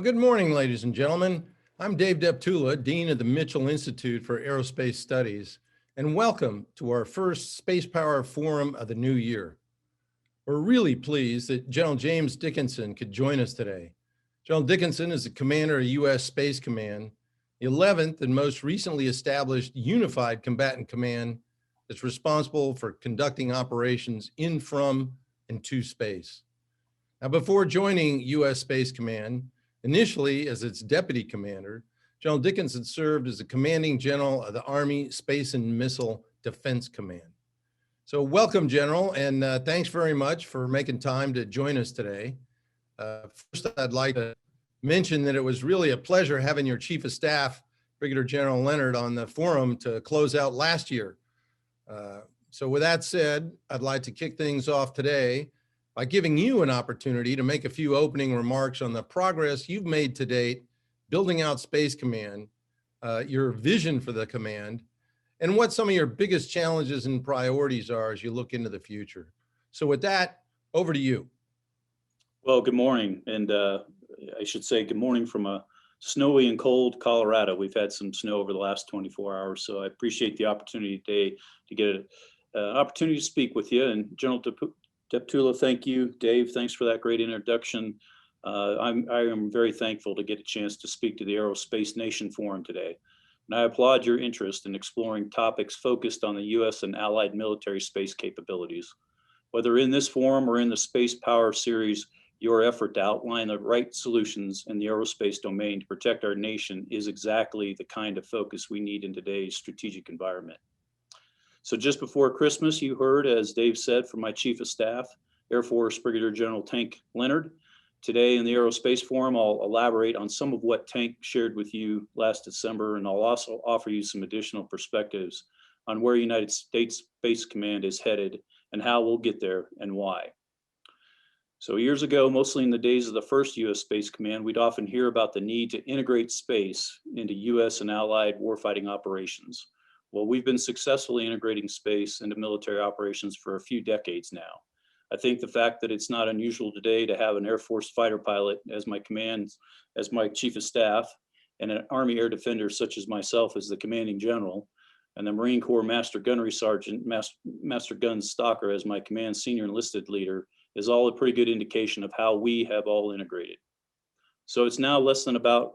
Good morning, ladies and gentlemen. I'm Dave Deptula, Dean of the Mitchell Institute for Aerospace Studies, and welcome to our first Spacepower Forum of the new year. We're really pleased that General James Dickinson could join us today. General Dickinson is the commander of U.S. Space Command, the 11th and most recently established unified combatant command that's responsible for conducting operations in, from, and to space. Now, before joining U.S. Space Command, initially as its deputy commander, General Dickinson served as the commanding general of the Army Space and Missile Defense Command. So welcome, General, and thanks very much for making time to join us today. First, I'd like to mention that it was really a pleasure having your Chief of Staff, Brigadier General Leonard, on the forum to close out last year. So with that said, I'd like to kick things off today by giving you an opportunity to make a few opening remarks on the progress you've made to date, building out Space Command, your vision for the command, and what some of your biggest challenges and priorities are as you look into the future. So with that, over to you. Well, good morning. And I should say good morning from a snowy and cold Colorado. We've had some snow over the last 24 hours. So I appreciate the opportunity today to get an opportunity to speak with you. And General Deptula, thank you. Dave, thanks for that great introduction. I am very thankful to get a chance to speak to the Aerospace Nation Forum today. And I applaud your interest in exploring topics focused on the U.S. and allied military space capabilities. Whether in this forum or in the Spacepower series, your effort to outline the right solutions in the aerospace domain to protect our nation is exactly the kind of focus we need in today's strategic environment. So just before Christmas, you heard, as Dave said, from my Chief of Staff, Air Force Brigadier General Tank Leonard. Today in the Aerospace Forum, I'll elaborate on some of what Tank shared with you last December, and I'll also offer you some additional perspectives on where United States Space Command is headed and how we'll get there and why. So years ago, mostly in the days of the first U.S. Space Command, we'd often hear about the need to integrate space into U.S. and allied warfighting operations. Well, we've been successfully integrating space into military operations for a few decades now. I think the fact that it's not unusual today to have an Air Force fighter pilot as my Chief of Staff, and an Army Air Defender such as myself as the commanding general, and the Marine Corps Master Gunnery Sergeant, Master Gun Stalker as my command senior enlisted leader is all a pretty good indication of how we have all integrated. So it's now less about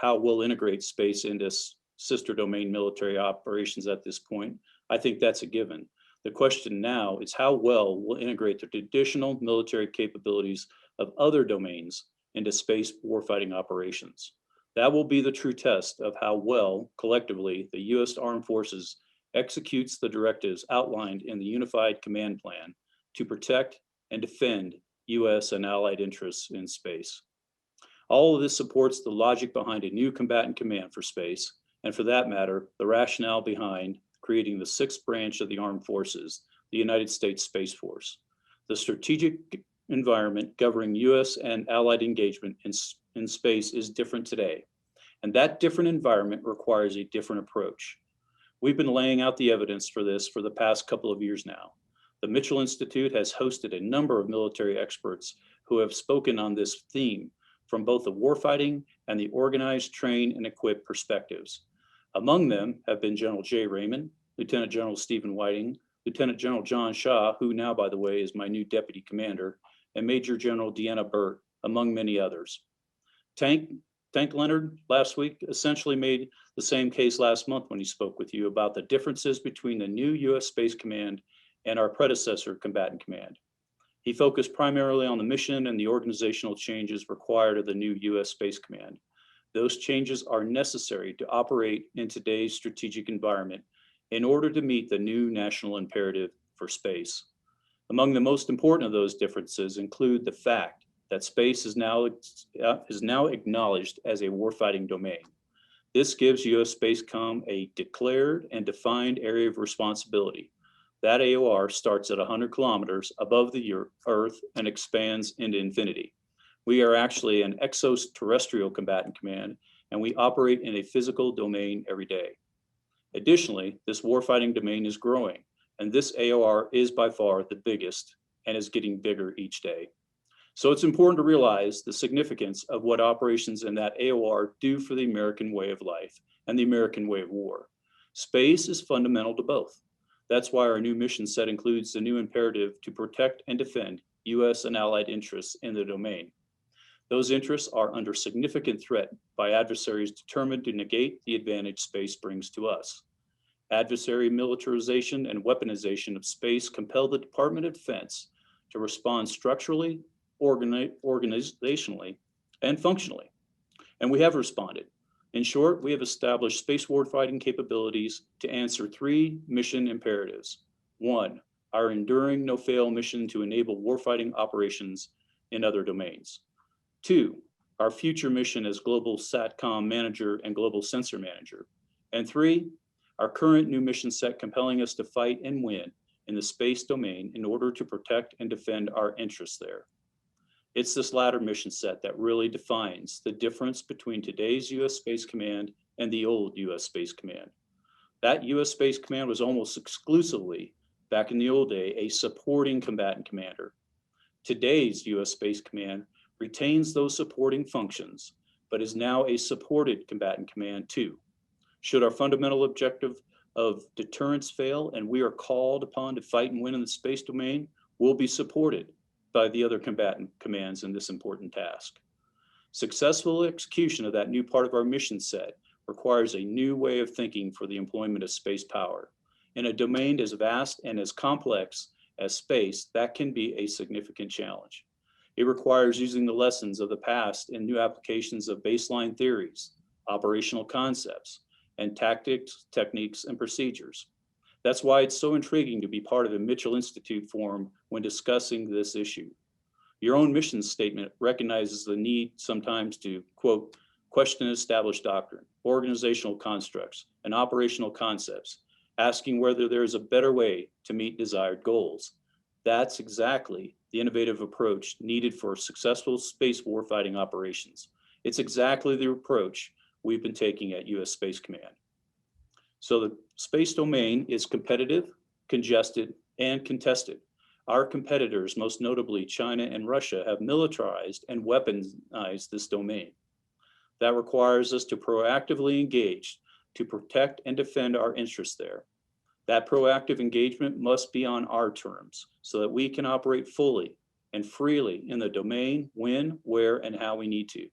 how we'll integrate space into sister domain military operations at this point. I think that's a given. The question now is how well we'll integrate the traditional military capabilities of other domains into space warfighting operations. That will be the true test of how well, collectively, the U.S. Armed Forces executes the directives outlined in the Unified Command Plan to protect and defend U.S. and allied interests in space. All of this supports the logic behind a new combatant command for space, and for that matter, the rationale behind creating the sixth branch of the armed forces, the United States Space Force. The strategic environment governing U.S. and allied engagement in space is different today, and that different environment requires a different approach. We've been laying out the evidence for this for the past couple of years now. The Mitchell Institute has hosted a number of military experts who have spoken on this theme from both the warfighting and the organized, train, and equip perspectives. Among them have been General Jay Raymond, Lieutenant General Stephen Whiting, Lieutenant General John Shaw, who now, by the way, is my new deputy commander, and Major General Deanna Burt, among many others. Tank Leonard last week essentially made the same case last month when he spoke with you about the differences between the new U.S. Space Command and our predecessor combatant command. He focused primarily on the mission and the organizational changes required of the new U.S. Space Command. Those changes are necessary to operate in today's strategic environment in order to meet the new national imperative for space. Among the most important of those differences include the fact that space is now acknowledged as a warfighting domain. This gives U.S. Spacecom a declared and defined area of responsibility. That AOR starts at 100 kilometers above the Earth and expands into infinity. We are actually an extraterrestrial combatant command, and we operate in a physical domain every day. Additionally, this warfighting domain is growing, and this AOR is by far the biggest and is getting bigger each day. So it's important to realize the significance of what operations in that AOR do for the American way of life and the American way of war. Space is fundamental to both. That's why our new mission set includes the new imperative to protect and defend US and allied interests in the domain. Those interests are under significant threat by adversaries determined to negate the advantage space brings to us. Adversary militarization and weaponization of space compel the Department of Defense to respond structurally, organizationally, and functionally. And we have responded. In short, we have established space warfighting capabilities to answer three mission imperatives. One, our enduring no-fail mission to enable warfighting operations in other domains. Two, our future mission as global SATCOM manager and global sensor manager. And three, our current new mission set compelling us to fight and win in the space domain in order to protect and defend our interests there. It's this latter mission set that really defines the difference between today's US Space Command and the old US Space Command. That US Space Command was almost exclusively, back in the old day, a supporting combatant commander. Today's US Space Command retains those supporting functions, but is now a supported combatant command too. Should our fundamental objective of deterrence fail and we are called upon to fight and win in the space domain, we'll be supported by the other combatant commands in this important task. Successful execution of that new part of our mission set requires a new way of thinking for the employment of space power. In a domain as vast and as complex as space, that can be a significant challenge. It requires using the lessons of the past in new applications of baseline theories, operational concepts, and tactics, techniques, and procedures. That's why it's so intriguing to be part of a Mitchell Institute forum when discussing this issue. Your own mission statement recognizes the need sometimes to, quote, question established doctrine, organizational constructs, and operational concepts, asking whether there is a better way to meet desired goals. That's exactly the innovative approach needed for successful space warfighting operations. It's exactly the approach we've been taking at US Space Command. So the space domain is competitive, congested, and contested. Our competitors, most notably China and Russia, have militarized and weaponized this domain. That requires us to proactively engage to protect and defend our interests there. That proactive engagement must be on our terms so that we can operate fully and freely in the domain when, where, and how we need to.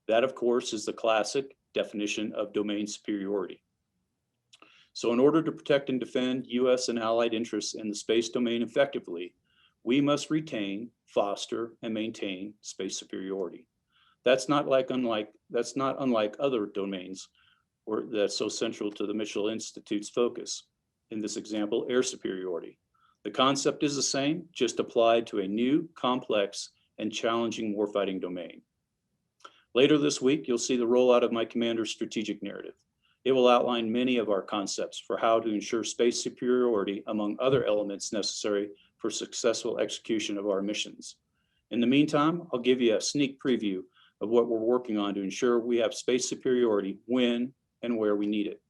That, of course, is the classic definition of domain superiority. So in order to protect and defend US and allied interests in the space domain effectively, we must retain, foster, and maintain space superiority. That's not unlike other domains that's so central to the Mitchell Institute's focus. In this example, air superiority. The concept is the same, just applied to a new, complex, and challenging warfighting domain. Later this week, you'll see the rollout of my commander's strategic narrative. It will outline many of our concepts for how to ensure space superiority, among other elements necessary for successful execution of our missions. In the meantime, I'll give you a sneak preview of what we're working on to ensure we have space superiority when and where we need it.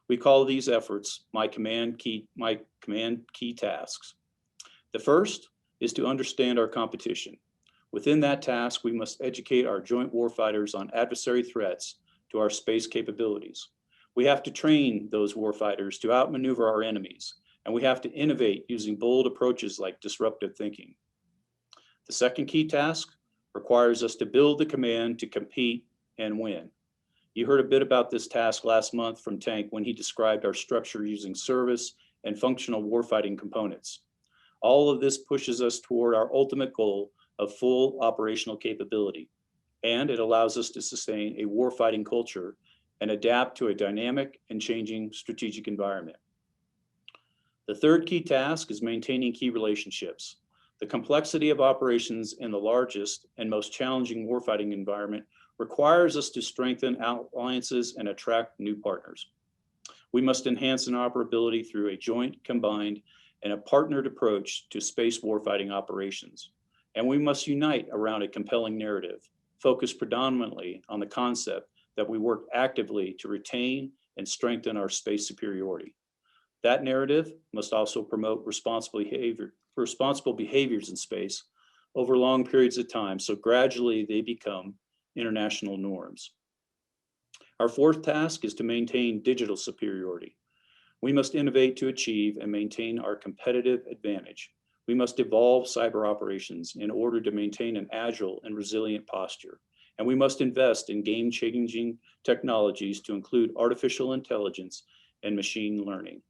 We call these efforts my command key tasks. The first is to understand our competition. Within that task, we must educate our joint warfighters on adversary threats to our space capabilities. We have to train those warfighters to outmaneuver our enemies, and we have to innovate using bold approaches like disruptive thinking. The second key task requires us to build the command to compete and win. You heard a bit about this task last month from Tank when he described our structure using service and functional warfighting components. All of this pushes us toward our ultimate goal of full operational capability, and it allows us to sustain a warfighting culture and adapt to a dynamic and changing strategic environment. The third key task is maintaining key relationships. The complexity of operations in the largest and most challenging warfighting environment requires us to strengthen alliances and attract new partners. We must enhance interoperability through a joint, combined, and a partnered approach to space warfighting operations. And we must unite around a compelling narrative, focused predominantly on the concept that we work actively to retain and strengthen our space superiority. That narrative must also promote responsible behaviors in space, over long periods of time, so gradually they become international norms. Our fourth task is to maintain digital superiority. We must innovate to achieve and maintain our competitive advantage. We must evolve cyber operations in order to maintain an agile and resilient posture. And we must invest in game-changing technologies to include artificial intelligence and machine learning.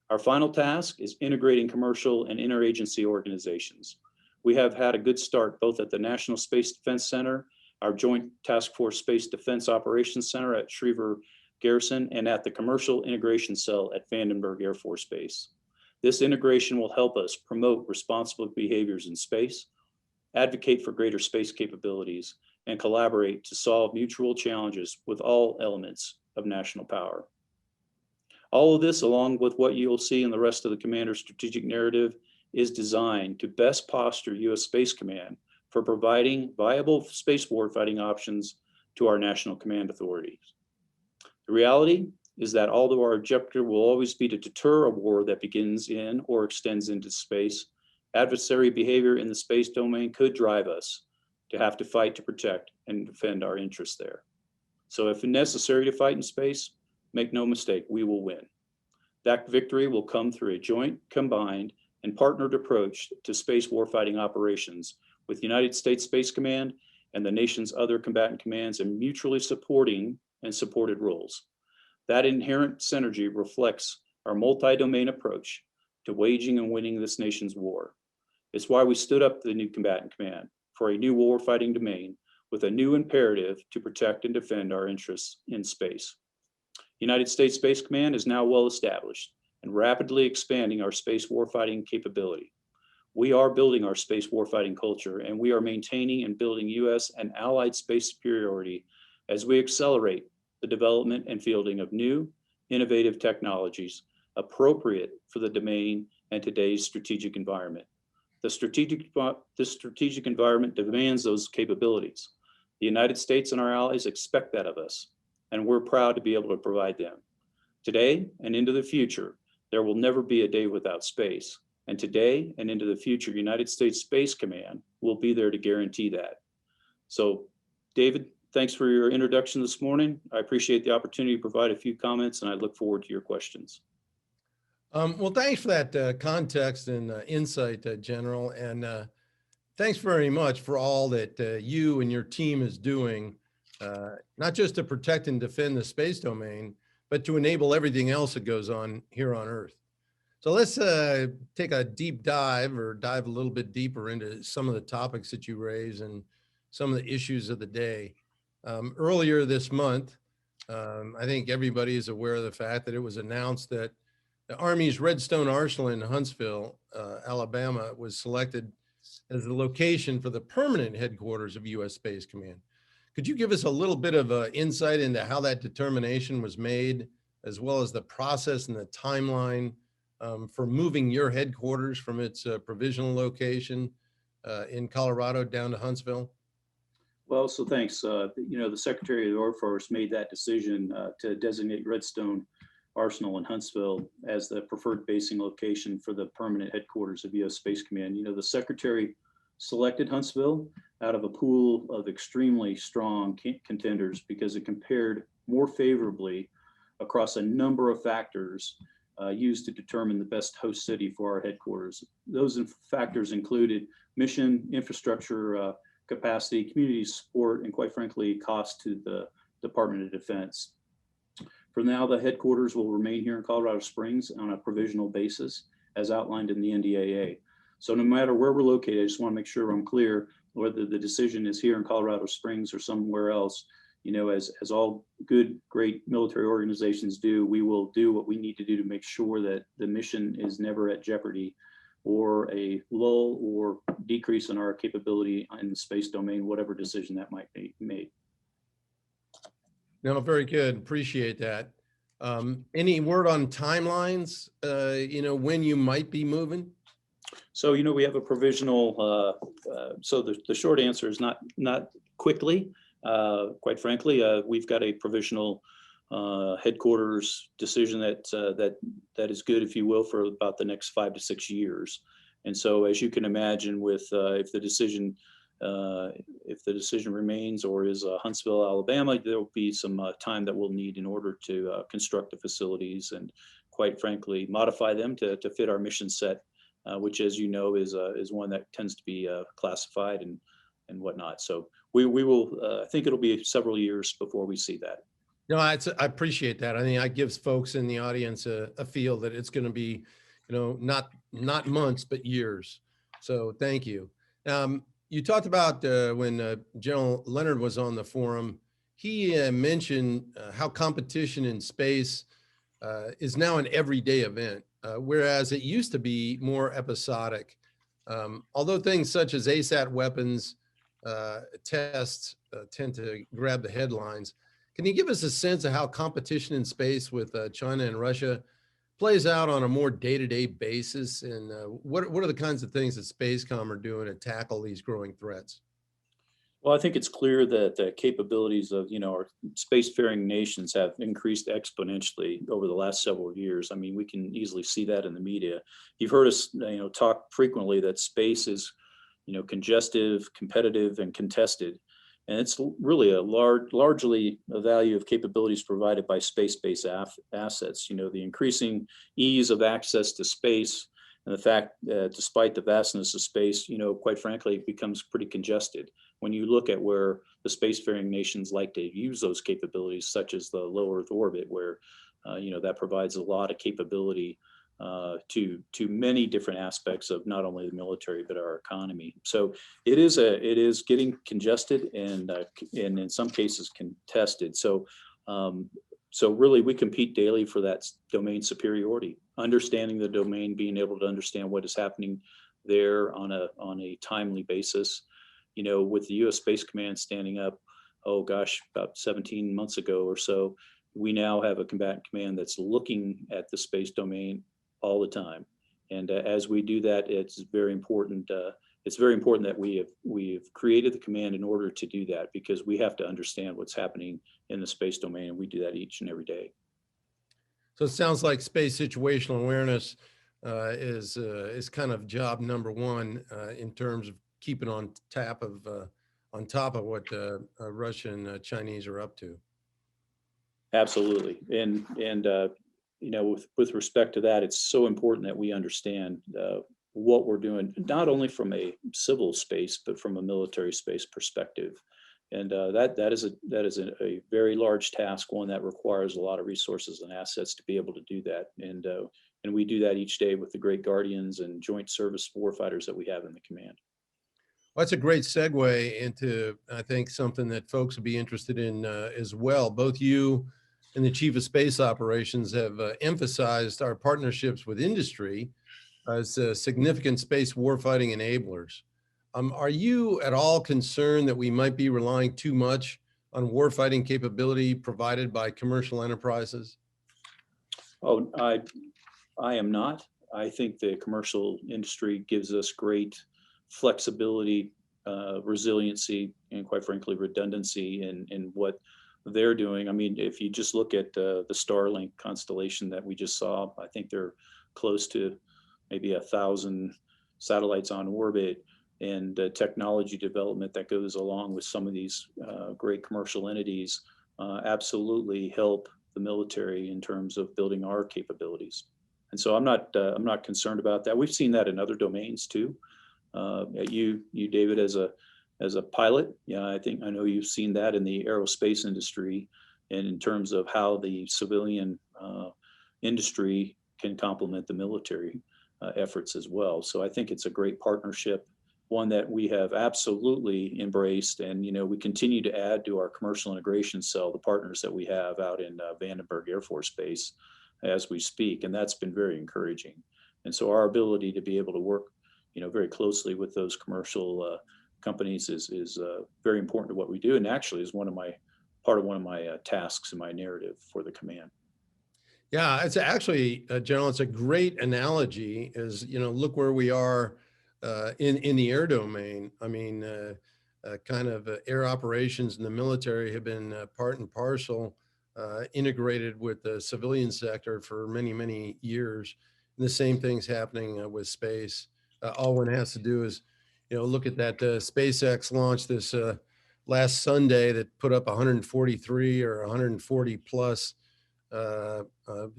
Our final task is integrating commercial and interagency organizations. We have had a good start both at the National Space Defense Center, our Joint Task Force Space Defense Operations Center at Schriever Garrison, and at the Commercial Integration Cell at Vandenberg Air Force Base. This integration will help us promote responsible behaviors in space, advocate for greater space capabilities, and collaborate to solve mutual challenges with all elements of national power. All of this, along with what you'll see in the rest of the Commander's strategic narrative, is designed to best posture U.S. Space Command for providing viable space warfighting options to our national command authorities. The reality is that although our objective will always be to deter a war that begins in or extends into space, adversary behavior in the space domain could drive us to have to fight to protect and defend our interests there. So if necessary to fight in space, make no mistake, we will win. That victory will come through a joint, combined, and partnered approach to space warfighting operations with United States Space Command and the nation's other combatant commands in mutually supporting and supported roles. That inherent synergy reflects our multi-domain approach to waging and winning this nation's war. It's why we stood up the new combatant command for a new warfighting domain with a new imperative to protect and defend our interests in space. United States Space Command is now well established and rapidly expanding our space warfighting capability. We are building our space warfighting culture, and we are maintaining and building U.S. and allied space superiority as we accelerate the development and fielding of new, innovative technologies appropriate for the domain and today's strategic environment. This strategic environment demands those capabilities. The United States and our allies expect that of us, and we're proud to be able to provide them. Today and into the future, there will never be a day without space. And today and into the future, United States Space Command will be there to guarantee that. So, David, thanks for your introduction this morning. I appreciate the opportunity to provide a few comments, and I look forward to your questions. Well, thanks for that context and insight, General, and thanks very much for all that you and your team is doing, not just to protect and defend the space domain, but to enable everything else that goes on here on Earth. So let's take a deep dive or dive a little bit deeper into some of the topics that you raise and some of the issues of the day. Earlier this month, I think everybody is aware of the fact that it was announced that the Army's Redstone Arsenal in Huntsville, Alabama, was selected as the location for the permanent headquarters of U.S. Space Command. Could you give us a little bit of insight into how that determination was made, as well as the process and the timeline for moving your headquarters from its provisional location in Colorado down to Huntsville? Well, so thanks. You know, the Secretary of the Air Force made that decision to designate Redstone Arsenal in Huntsville as the preferred basing location for the permanent headquarters of U.S. Space Command. You know, the Secretary selected Huntsville out of a pool of extremely strong contenders because it compared more favorably across a number of factors used to determine the best host city for our headquarters. Those factors included mission, infrastructure, capacity, community support, and quite frankly, cost to the Department of Defense. For now, the headquarters will remain here in Colorado Springs on a provisional basis, as outlined in the NDAA. So no matter where we're located, I just want to make sure I'm clear whether the decision is here in Colorado Springs or somewhere else. You know, as all good, great military organizations do, we will do what we need to do to make sure that the mission is never at jeopardy or a lull or decrease in our capability in the space domain, whatever decision that might be made. No, very good. Appreciate that. Any word on timelines, you know, when you might be moving? So, you know, we have a provisional, so the short answer is not quickly. Quite frankly, we've got a provisional headquarters decision that is good, if you will, for about the next 5 to 6 years. And so, as you can imagine, with if the decision remains or is Huntsville, Alabama, there will be some time that we'll need in order to construct the facilities and, quite frankly, modify them to fit our mission set, which, as you know, is one that tends to be classified and whatnot. So we will. I think it'll be several years before we see that. No, I appreciate that. I think that gives folks in the audience a feel that it's going to be, not months, but years. So thank you. You talked about when General Leonard was on the forum, he mentioned how competition in space is now an everyday event, whereas it used to be more episodic. Although things such as ASAT weapons tests tend to grab the headlines, can you give us a sense of how competition in space with China and Russia plays out on a more day-to-day basis? And what are the kinds of things that Spacecom are doing to tackle these growing threats? Well, I think it's clear that the capabilities of our spacefaring nations have increased exponentially over the last several years. I mean, we can easily see that in the media. You've heard us talk frequently that space is congestive, competitive, and contested. And it's really largely a value of capabilities provided by space-based assets. The increasing ease of access to space and the fact that despite the vastness of space, quite frankly, it becomes pretty congested. When you look at where the spacefaring nations like to use those capabilities, such as the low Earth orbit, where that provides a lot of capability to many different aspects of not only the military but our economy. So it is getting congested and in some cases contested. So really we compete daily for that domain superiority, understanding the domain, being able to understand what is happening there on a timely basis. With the U.S. Space Command standing up, oh gosh, about 17 months ago or so, we now have a combatant command that's looking at the space domain all the time. And as we do that, it's very important. It's very important that we've created the command in order to do that, because we have to understand what's happening in the space domain, and we do that each and every day. So it sounds like space situational awareness is kind of job number one in terms of keeping on top of what Russia and Chinese are up to. Absolutely, and with respect to that, it's so important that we understand what we're doing, not only from a civil space but from a military space perspective. And that is a very large task, one that requires a lot of resources and assets to be able to do that. And we do that each day with the great guardians and joint service warfighters that we have in the command. Well, that's a great segue into, I think, something that folks would be interested in as well. Both you and the Chief of Space Operations have emphasized our partnerships with industry as significant space warfighting enablers. Are you at all concerned that we might be relying too much on warfighting capability provided by commercial enterprises? Oh, I am not. I think the commercial industry gives us great flexibility, resiliency, and quite frankly, redundancy in what they're doing. I mean, if you just look at the Starlink constellation that we just saw, I think they're close to maybe 1,000 satellites on orbit, and technology development that goes along with some of these great commercial entities absolutely help the military in terms of building our capabilities. And so I'm not concerned about that. We've seen that in other domains too. You David, as a pilot, yeah, I know you've seen that in the aerospace industry, and in terms of how the civilian industry can complement the military efforts as well. So I think it's a great partnership, one that we have absolutely embraced, and we continue to add to our commercial integration cell, the partners that we have out in Vandenberg Air Force Base as we speak, and that's been very encouraging. And so our ability to be able to work very closely with those commercial companies is very important to what we do, and actually is part of one of my tasks in my narrative for the command. Yeah, it's actually, General, it's a great analogy. Is look where we are in the air domain. I mean, kind of air operations in the military have been part and parcel integrated with the civilian sector for many years. And the same thing's happening with space. all one has to do is, look at that SpaceX launch this last Sunday that put up 143 or 140 plus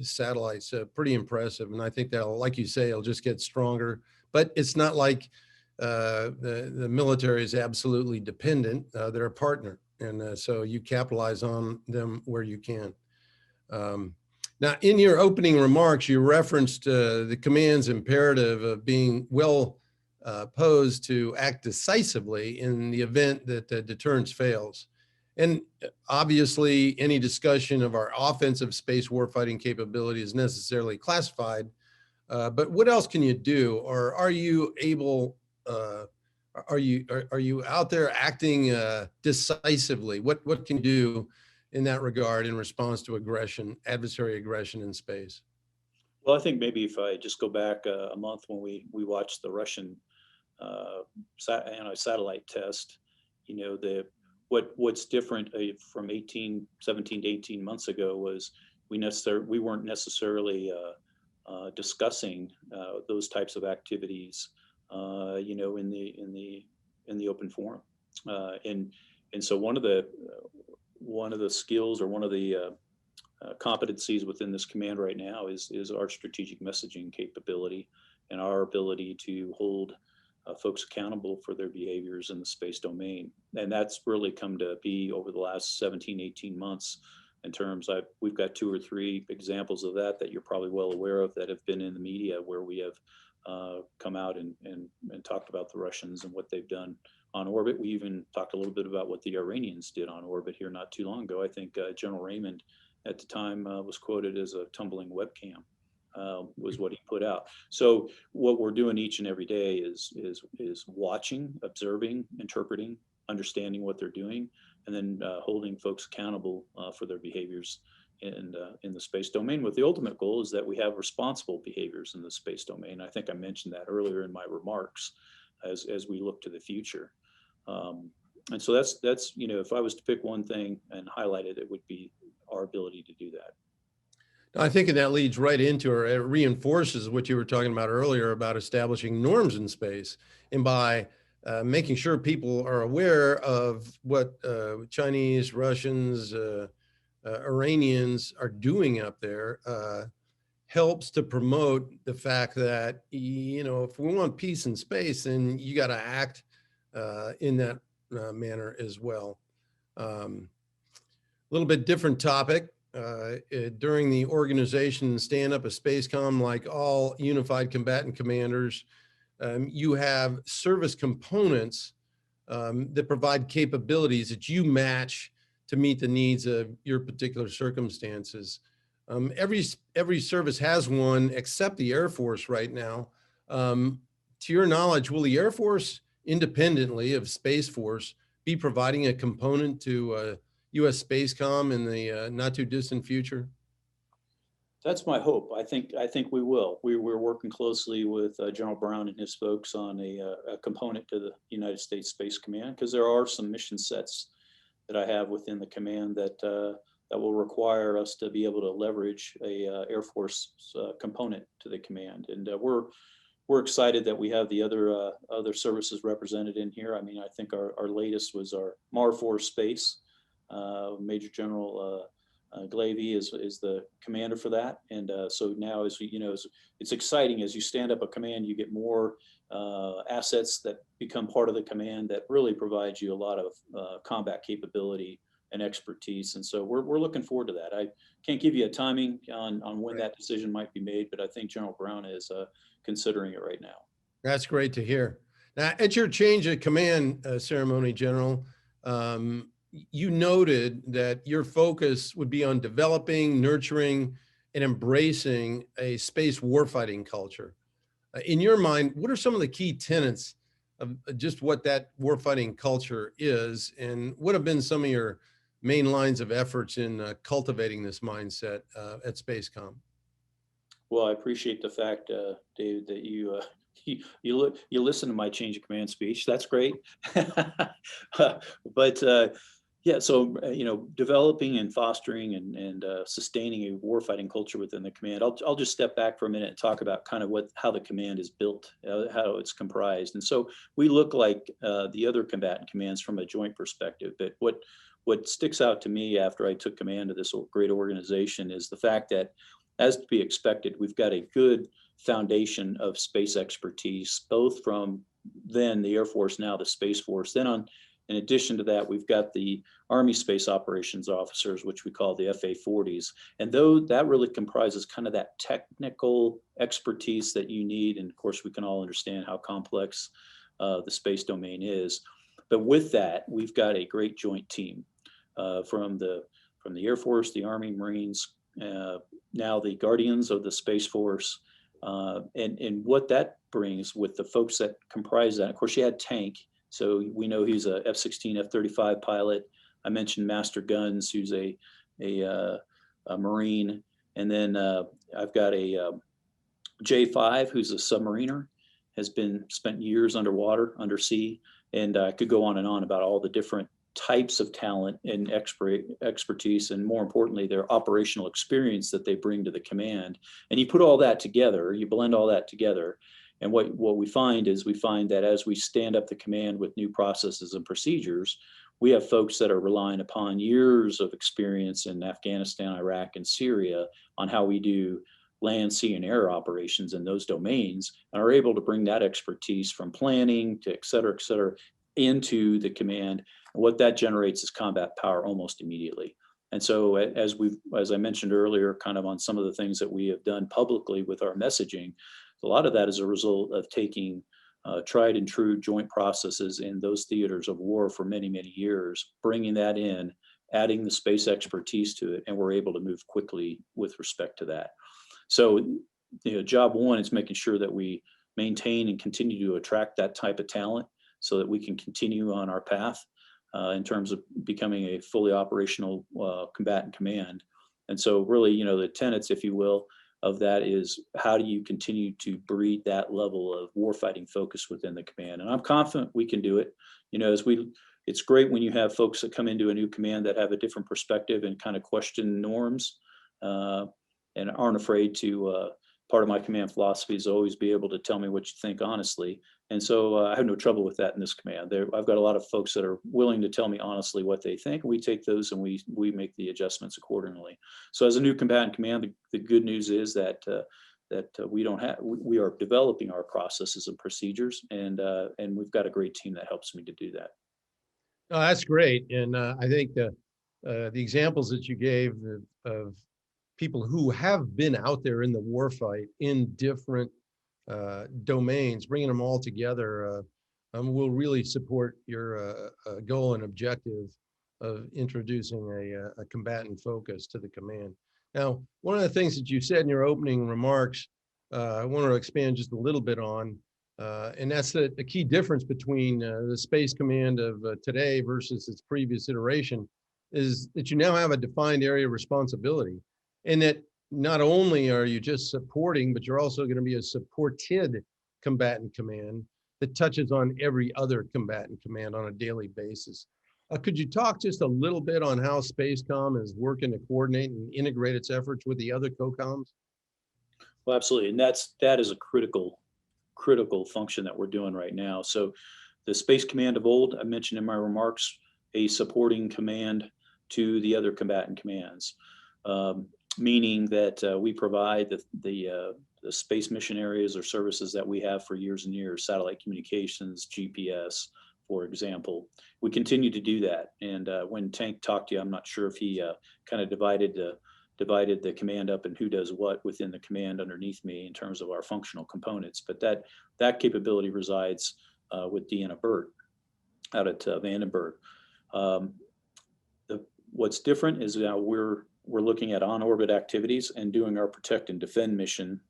satellites. Pretty impressive. And I think that'll, like you say, it'll just get stronger. But it's not like the military is absolutely dependent. They're a partner. And so you capitalize on them where you can. Now, in your opening remarks, you referenced the command's imperative of being well posed to act decisively in the event that deterrence fails. And obviously, any discussion of our offensive space warfighting capability is necessarily classified. But what else can you do, or are you able? Are you out there acting decisively? What can you do in that regard in response to aggression, adversary aggression in space? Well, I think maybe if I just go back a month when we watched the Russian anti-satellite test, what's different from 17 to 18 months ago was we weren't necessarily discussing those types of activities, in the open forum, and so one of the skills or one of the competencies within this command right now is our strategic messaging capability and our ability to hold folks accountable for their behaviors in the space domain. And that's really come to be over the last 17, 18 months in terms we've got 2 or 3 examples of that you're probably well aware of that have been in the media where we have come out and talked about the Russians and what they've done on orbit. We even talked a little bit about what the Iranians did on orbit here not too long ago. I think General Raymond at the time was quoted as a tumbling webcam, was what he put out. So what we're doing each and every day is watching, observing, interpreting, understanding what they're doing, and then holding folks accountable for their behaviors in the space domain, with the ultimate goal is that we have responsible behaviors in the space domain. I think I mentioned that earlier in my remarks as we look to the future. And so that's if I was to pick one thing and highlight it, it would be our ability to do that. I think that leads right into, or it reinforces what you were talking about earlier about establishing norms in space. And by making sure people are aware of what Chinese, Russians, Iranians are doing up there, helps to promote the fact that, if we want peace in space, then you got to act in that manner as well. A little bit different topic. During the organization stand-up of Spacecom, like all unified combatant commanders, you have service components that provide capabilities that you match to meet the needs of your particular circumstances. Every service has one except the Air Force right now. To your knowledge, will the Air Force, independently of Space Force, be providing a component to U.S. Spacecom in the not too distant future? That's my hope. I think we will. We're working closely with General Brown and his folks on a component to the United States Space Command, because there are some mission sets that I have within the command that will require us to be able to leverage a Air Force component to the command. And we're excited that we have the other services represented in here. I mean, I think our latest was our MAR-4 Space. Major General Glavy is the commander for that, and so now, as it's exciting as you stand up a command, you get more assets that become part of the command that really provides you a lot of combat capability and expertise, and so we're looking forward to that. I can't give you a timing on when that decision might be made, but I think General Brown is considering it right now. That's great to hear. Now, at your change of command ceremony, General, you noted that your focus would be on developing, nurturing, and embracing a space warfighting culture. In your mind, what are some of the key tenets of just what that warfighting culture is, and what have been some of your main lines of efforts in cultivating this mindset at Spacecom? Well, I appreciate the fact, David, that you listen to my change of command speech. That's great. But Yeah, so developing and fostering and sustaining a warfighting culture within the command. I'll just step back for a minute and talk about kind of how the command is built, how it's comprised. And so we look like the other combatant commands from a joint perspective. But what sticks out to me after I took command of this great organization is the fact that, as to be expected, we've got a good foundation of space expertise, both from then the Air Force, now the Space Force. In addition to that, we've got the Army Space Operations Officers, which we call the FA-40s. And though that really comprises kind of that technical expertise that you need, and of course we can all understand how complex the space domain is. But with that, we've got a great joint team from the Air Force, the Army, Marines, now the Guardians of the Space Force. And what that brings with the folks that comprise that, of course, you had Tank. So we know he's a F-16, F-35 pilot. I mentioned Master Guns, who's a Marine. And then I've got a J5, who's a submariner, has spent years underwater, undersea. And I could go on and on about all the different types of talent and expertise, and more importantly, their operational experience that they bring to the command. And you put all that together, you blend all that together. And what we find that as we stand up the command with new processes and procedures, we have folks that are relying upon years of experience in Afghanistan, Iraq, and Syria on how we do land, sea, and air operations in those domains, and are able to bring that expertise from planning to et cetera, into the command. And what that generates is combat power almost immediately. And so as I mentioned earlier, kind of on some of the things that we have done publicly with our messaging, a lot of that is a result of taking tried and true joint processes in those theaters of war for many, many years, bringing that in, adding the space expertise to it, and we're able to move quickly with respect to that. So, job one is making sure that we maintain and continue to attract that type of talent so that we can continue on our path in terms of becoming a fully operational combatant command. And so really, the tenets, if you will, of that is how do you continue to breed that level of warfighting focus within the command? And I'm confident we can do it. It's great when you have folks that come into a new command that have a different perspective and kind of question norms and aren't afraid to, part of my command philosophy is always be able to tell me what you think honestly. And so I have no trouble with that in this command. I've got a lot of folks that are willing to tell me honestly what they think. We take those and we make the adjustments accordingly. So as a new combatant command, the good news is that we are developing our processes and procedures, and we've got a great team that helps me to do that. Oh, that's great. And I think the examples that you gave of people who have been out there in the warfight in different domains, bringing them all together will really support your goal and objective of introducing a combatant focus to the command. Now, one of the things that you said in your opening remarks, I want to expand just a little bit on, and that's the key difference between the Space Command of today versus its previous iteration, is that you now have a defined area of responsibility, and that not only are you just supporting, but you're also going to be a supported combatant command that touches on every other combatant command on a daily basis. Could you talk just a little bit on how Spacecom is working to coordinate and integrate its efforts with the other COCOMs? Well, absolutely. And that is a critical function that we're doing right now. So the Space Command of old, I mentioned in my remarks, a supporting command to the other combatant commands, meaning that we provide the space mission areas or services that we have for years and years, satellite communications, GPS, for example. We continue to do that. And when Tank talked to you, I'm not sure if he kind of divided the command up and who does what within the command underneath me in terms of our functional components. But that capability resides with Deanna Burt out at Vandenberg. What's different is now we're looking at on-orbit activities and doing our protect and defend mission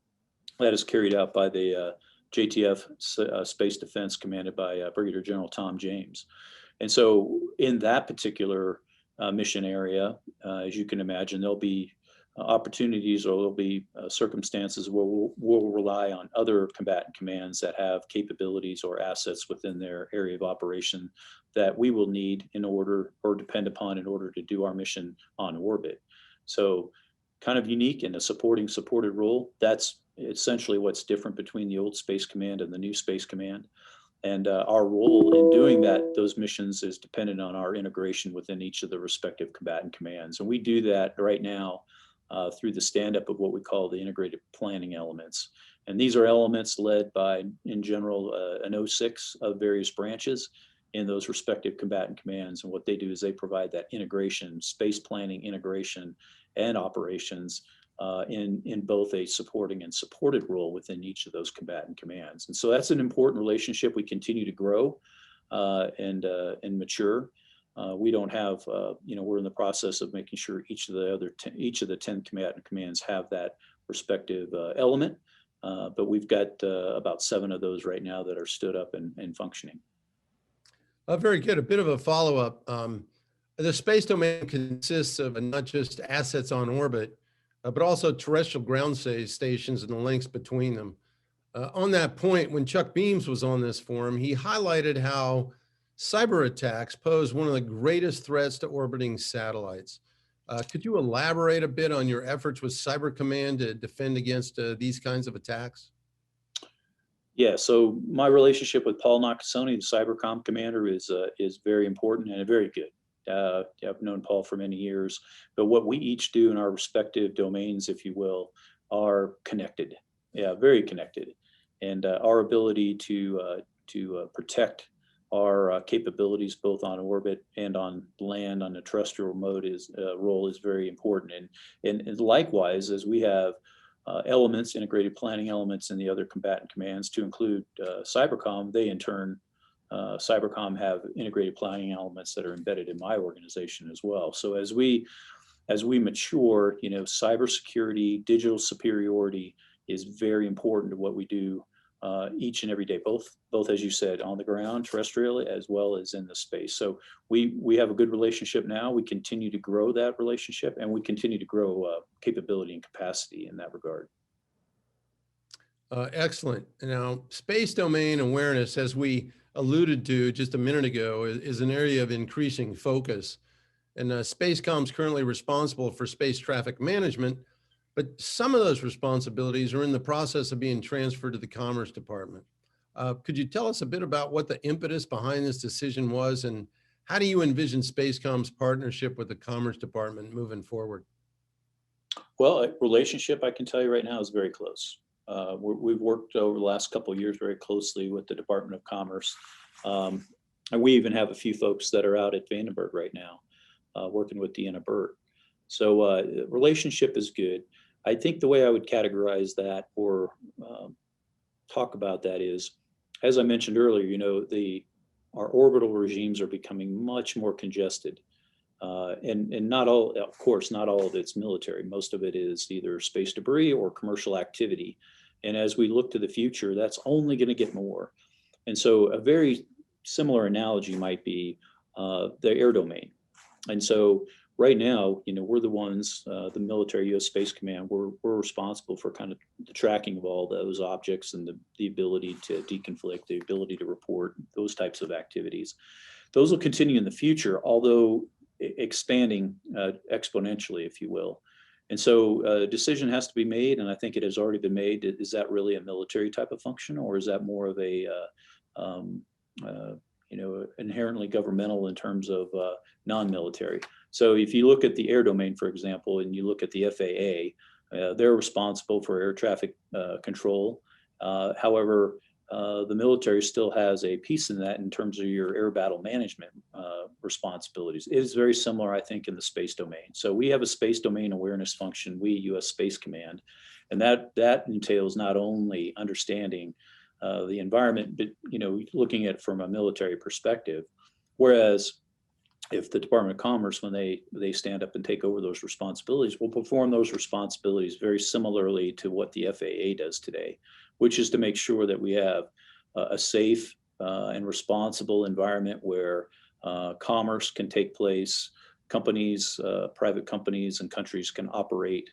that is carried out by the JTF Space Defense, commanded by Brigadier General Tom James. And so in that particular mission area, as you can imagine, there'll be opportunities, or there'll be circumstances where we'll rely on other combatant commands that have capabilities or assets within their area of operation that we will need in order, or depend upon in order to do our mission on orbit. So kind of unique in a supported role. That's essentially what's different between the old Space Command and the new Space Command. And our role in doing that, those missions, is dependent on our integration within each of the respective combatant commands. And we do that right now through the stand-up of what we call the integrated planning elements. And these are elements led by, in general, an O6 of various branches in those respective combatant commands. And what they do is they provide that integration, space planning, integration, and operations in both a supporting and supported role within each of those combatant commands. And so that's an important relationship. We continue to grow and mature. We don't have, we're in the process of making sure each of the 10 combatant commands have that respective element. But we've got about 7 of those right now that are stood up and functioning. Very good. A bit of a follow-up. The space domain consists of not just assets on orbit, but also terrestrial ground stations and the links between them. On that point, when Chuck Beams was on this forum, he highlighted how cyber attacks pose one of the greatest threats to orbiting satellites. Could you elaborate a bit on your efforts with Cyber Command to defend against these kinds of attacks? Yeah, so my relationship with Paul Nakasone, the Cybercom commander, is very important and very good. I've known Paul for many years, but what we each do in our respective domains, if you will, are connected. Yeah, very connected. And our ability to protect our capabilities both on orbit and on land on the terrestrial mode role is very important. And likewise, as we have elements, integrated planning elements in the other combatant commands, to include Cybercom, they in turn, Cybercom, have integrated planning elements that are embedded in my organization as well. So as we mature, cybersecurity, digital superiority is very important to what we do each and every day, both as you said, on the ground, terrestrially, as well as in the space. So we have a good relationship now. We continue to grow that relationship, and we continue to grow capability and capacity in that regard. Excellent. Now, space domain awareness, as we alluded to just a minute ago, is an area of increasing focus. And Spacecom is currently responsible for space traffic management, but some of those responsibilities are in the process of being transferred to the Commerce Department. Could you tell us a bit about what the impetus behind this decision was, and how do you envision Spacecom's partnership with the Commerce Department moving forward? Well, a relationship, I can tell you right now, is very close. We've worked over the last couple of years very closely with the Department of Commerce. And we even have a few folks that are out at Vandenberg right now, working with Deanna Burt. So relationship is good. I think the way I would categorize that, or talk about that, is, as I mentioned earlier, our orbital regimes are becoming much more congested. And not all, of course, not all of it's military. Most of it is either space debris or commercial activity. And as we look to the future, that's only going to get more. And so a very similar analogy might be the air domain. And so right now, we're the ones, the military U.S. Space Command, we're responsible for kind of the tracking of all those objects and the ability to deconflict, the ability to report, those types of activities. Those will continue in the future, although expanding exponentially, if you will. And so a decision has to be made, and I think it has already been made. Is that really a military type of function, or is that more of a inherently governmental in terms of non-military? So if you look at the air domain, for example, and you look at the FAA, they're responsible for air traffic control. However, the military still has a piece in that in terms of your air battle management responsibilities. It is very similar, I think, in the space domain. So we have a space domain awareness function, we U.S. Space Command, and that entails not only understanding the environment, but looking at it from a military perspective. Whereas if the Department of Commerce, when they stand up and take over those responsibilities, will perform those responsibilities very similarly to what the FAA does today, which is to make sure that we have a safe and responsible environment where commerce can take place, companies, private companies and countries can operate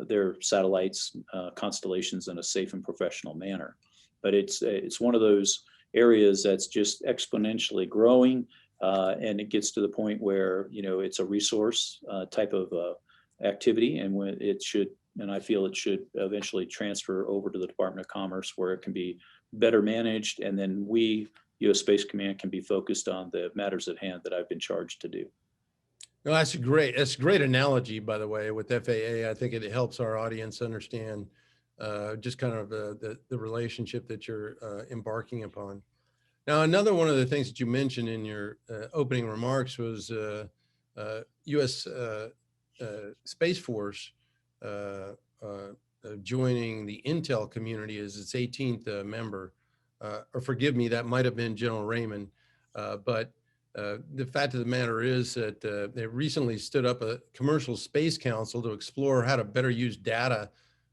their satellites, constellations in a safe and professional manner. But it's one of those areas that's just exponentially growing, and it gets to the point where it's a resource type of activity, and when it should, and I feel it should eventually transfer over to the Department of Commerce, where it can be better managed, and then we, U.S. Space Command, can be focused on the matters at hand that I've been charged to do. No, that's a great analogy, by the way, with FAA. I think it helps our audience understand just kind of the relationship that you're embarking upon. Now, another one of the things that you mentioned in your opening remarks was U.S. Space Force joining the Intel community as its 18th member. Or forgive me, that might have been General Raymond, but the fact of the matter is that they recently stood up a commercial space council to explore how to better use data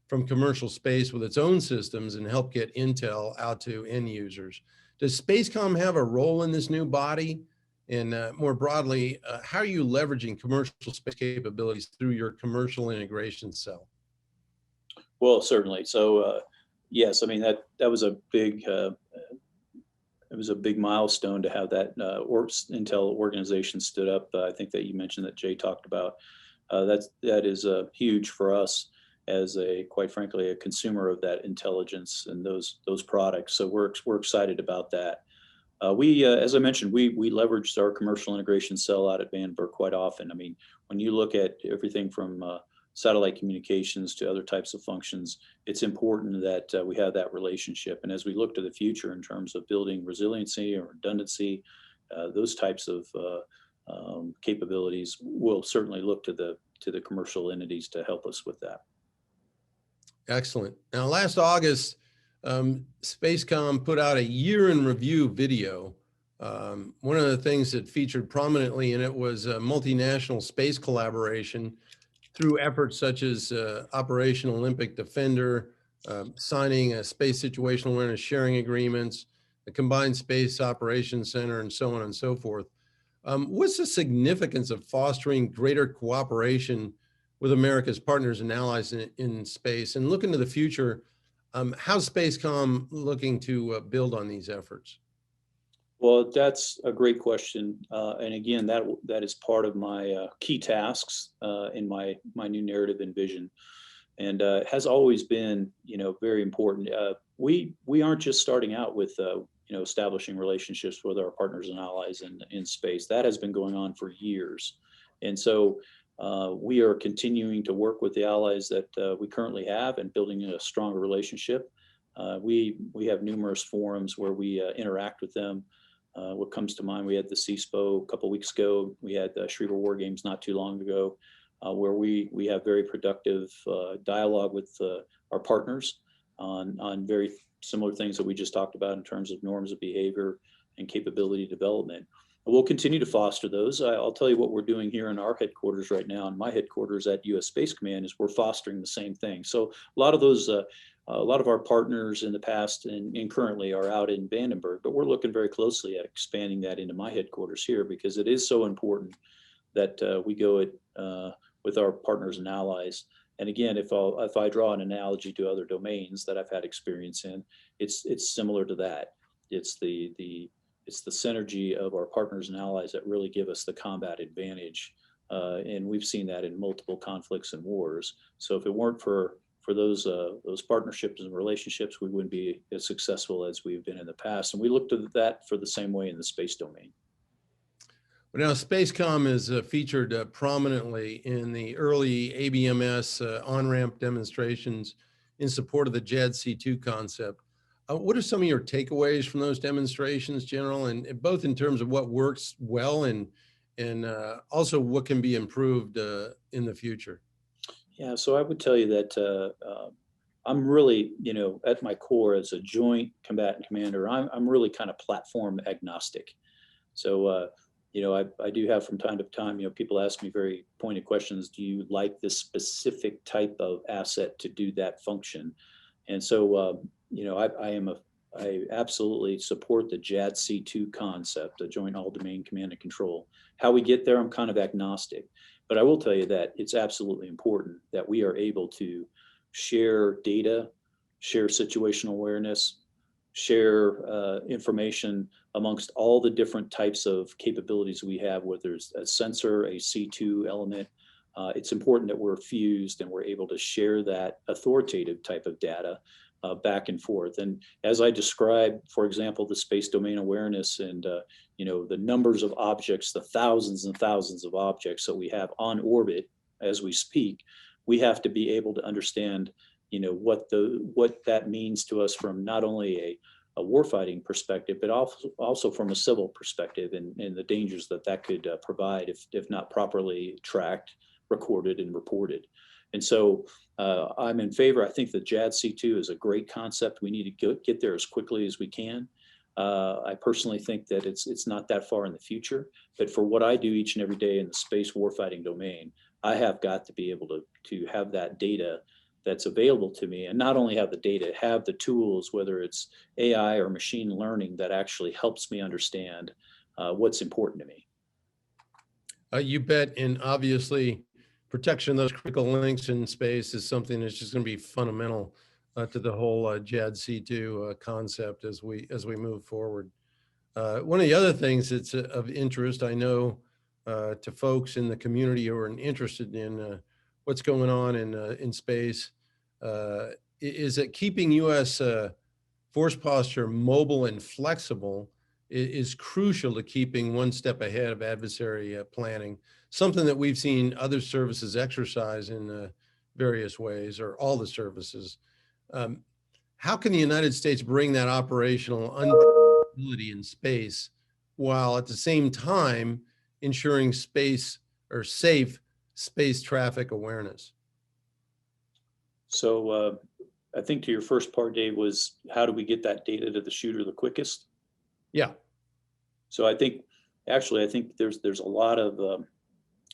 from commercial space with its own systems and help get intel out to end users. Does Spacecom have a role in this new body? And more broadly, how are you leveraging commercial space capabilities through your commercial integration cell? Well, certainly. So, yes, I mean that was a big it was a big milestone to have that Intel organization stood up. I think that you mentioned that Jay talked about. That is huge for us as quite frankly, a consumer of that intelligence and those products. So we're excited about that. As I mentioned, we leveraged our commercial integration cell out at Vandenberg quite often. I mean, when you look at everything from satellite communications to other types of functions, it's important that we have that relationship. And as we look to the future in terms of building resiliency or redundancy, those types of capabilities, we'll certainly look to the commercial entities to help us with that. Excellent. Now, last August, Spacecom put out a year in review video. One of the things that featured prominently in it was multinational space collaboration through efforts such as Operation Olympic Defender, signing a space situational awareness sharing agreements, the Combined Space Operations Center, and so on and so forth. What's the significance of fostering greater cooperation with America's partners and allies in space? And looking to the future, how's Spacecom looking to build on these efforts? Well, that's a great question, and again, that is part of my key tasks in my new narrative Envision, and has always been, very important. We aren't just starting out with establishing relationships with our partners and allies in space. That has been going on for years, and so we are continuing to work with the allies that we currently have and building a stronger relationship. We have numerous forums where we interact with them. What comes to mind, we had the CSPO a couple of weeks ago. We had the Shriver War Games not too long ago, where we have very productive dialogue with our partners on very similar things that we just talked about in terms of norms of behavior and capability development. We'll continue to foster those. I'll tell you what we're doing here in our headquarters right now, in my headquarters at U.S. Space Command, is we're fostering the same thing. So a lot of our partners in the past and currently are out in Vandenberg, but we're looking very closely at expanding that into my headquarters here, because it is so important that we go with our partners and allies. And again, if I draw an analogy to other domains that I've had experience in, it's similar to that. It's the synergy of our partners and allies that really give us the combat advantage. And we've seen that in multiple conflicts and wars. So if it weren't for those partnerships and relationships, we wouldn't be as successful as we've been in the past. And we look to that for the same way in the space domain. Well, now, Spacecom is featured prominently in the early ABMS on-ramp demonstrations in support of the JADC2 concept. What are some of your takeaways from those demonstrations, General, and both in terms of what works well and also what can be improved in the future? Yeah, so I would tell you that I'm really, at my core as a joint combatant commander, I'm really kind of platform agnostic. So, I do have from time to time, people ask me very pointed questions. Do you like this specific type of asset to do that function? And so, I absolutely support the JADC2 concept, the Joint All Domain Command and Control. How we get there, I'm kind of agnostic. But I will tell you that it's absolutely important that we are able to share data, share situational awareness, share information amongst all the different types of capabilities we have, whether it's a sensor, a C2 element. It's important that we're fused and we're able to share that authoritative type of data back and forth. And as I described, for example, the space domain awareness and the numbers of objects, the thousands and thousands of objects that we have on orbit as we speak, we have to be able to understand what that means to us from not only a warfighting perspective, but also from a civil perspective, and the dangers that could provide if not properly tracked, recorded, and reported. And so I'm in favor. I think the JADC2 is a great concept. We need to get there as quickly as we can. I personally think that it's not that far in the future, but for what I do each and every day in the space warfighting domain, I have got to be able to have that data that's available to me, and not only have the data, have the tools, whether it's AI or machine learning, that actually helps me understand what's important to me. You bet. And obviously, protection of those critical links in space is something that's just going to be fundamental to the whole JADC2 concept as we move forward. One of the other things that's of interest, I know, to folks in the community who are interested in what's going on in space, is that keeping U.S. Force posture mobile and flexible is crucial to keeping one step ahead of adversary planning, something that we've seen other services exercise in various ways, or all the services. How can the United States bring that operational unpredictability in space while at the same time ensuring safe space traffic awareness? So I think to your first part, Dave, was how do we get that data to the shooter the quickest? Yeah. So I think there's a lot of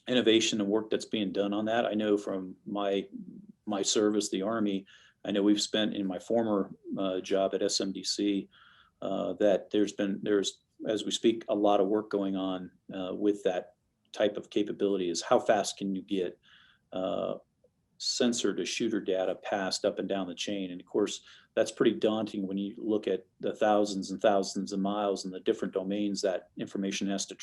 innovation and work that's being done on that. I know from my service, the Army, I know we've spent in my former job at SMDC that there's as we speak a lot of work going on with that type of capability. Is how fast can you get sensor to shooter data passed up and down the chain? And of course, that's pretty daunting when you look at the thousands and thousands of miles and the different domains that information has to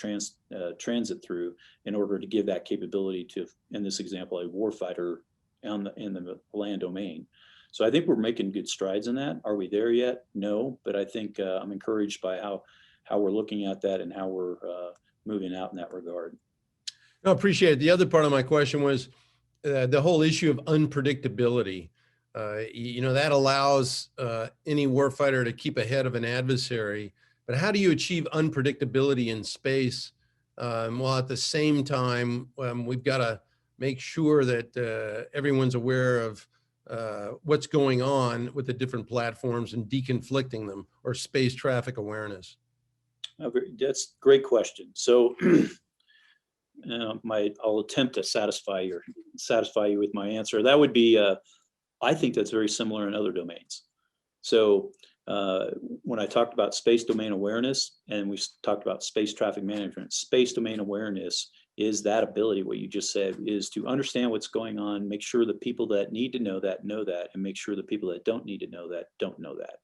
transit through in order to give that capability to, in this example, a warfighter in the land domain. So I think we're making good strides in that. Are we there yet? No, but I think I'm encouraged by how we're looking at that and how we're moving out in that regard. No, appreciate it. The other part of my question was the whole issue of unpredictability. That allows any warfighter to keep ahead of an adversary, but how do you achieve unpredictability in space while at the same time we've got to make sure that everyone's aware of what's going on with the different platforms and deconflicting them, or space traffic awareness? That's a great question. So I'll attempt to satisfy you with my answer. That would be, I think that's very similar in other domains. So when I talked about space domain awareness and we talked about space traffic management, space domain awareness is that ability, what you just said, is to understand what's going on, make sure the people that need to know that, and make sure the people that don't need to know that, don't know that.